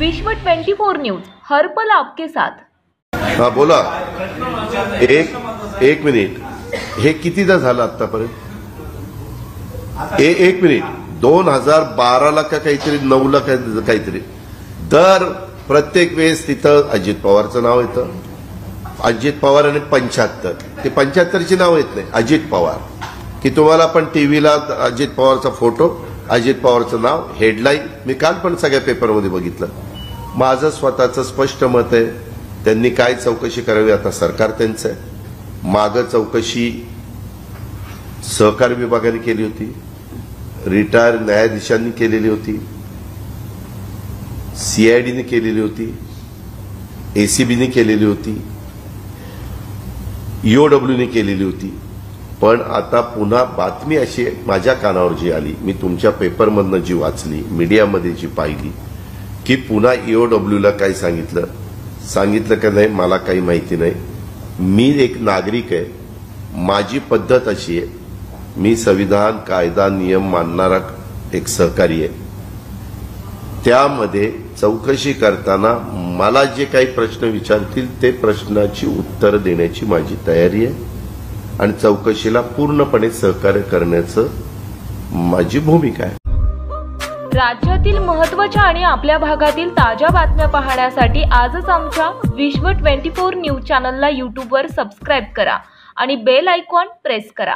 विश्व 24 न्यूज हर पल आपके साथ। हाँ बोला। एक मिनिट, हे कितीदा झालं आतापर्यंत? एक मिनिट, 2012ला का काहीतरी 9ला काहीतरी दर प्रत्येक वेळेस तिथं अजित पवारचं नाव येतं। अजित पवार आणि 75 ते 75ची नाव येत नाही, अजित पवार की तुम्हाला पण टीव्हीला अजित पवारचा फोटो, अजित पवारचं नाव, हेडलाईन। मी काल पण सगळ्या पेपरमध्ये बघितलं। माझं स्वतःचं स्पष्ट मत आहे, त्यांनी काय चौकशी करावी आता सरकार त्यांचं आहे। मागं चौकशी सहकार विभागाने केली होती, रिटायर न्यायाधीशांनी केलेली होती, सीआयडीने केलेली होती, एसीबीने केलेली होती, ईओडब्ल्यूने केलेली होती। पण आता पुन्हा बातमी अशी माझ्या कानावर जी आली, मी तुमच्या पेपरमधनं जी वाचली, मीडियामध्ये जी पाहिली, की पुन्हा ईओडब्ल्यूला काय सांगितलं का नाही मला काही माहिती नाही। मी एक नागरिक आहे, माझी पद्धत अशी आहे, मी संविधान कायदा नियम मानणारा एक सहकारी आहे। त्यामध्ये चौकशी करताना मला जे काही प्रश्न विचारतील ते प्रश्नाची उत्तर देण्याची माझी तयारी आहे आणि चौकशीला पूर्णपणे सहकार्य करण्याचं माझी भूमिका आहे। राज्यातील महत्त्वाच्या आणि आपल्या भागातील ताज्या बातम्या पाहण्यासाठी आजच आमच्या विश्व 24 न्यूज चॅनलला YouTube वर सबस्क्राइब करा आणि बेल आयकॉन प्रेस करा।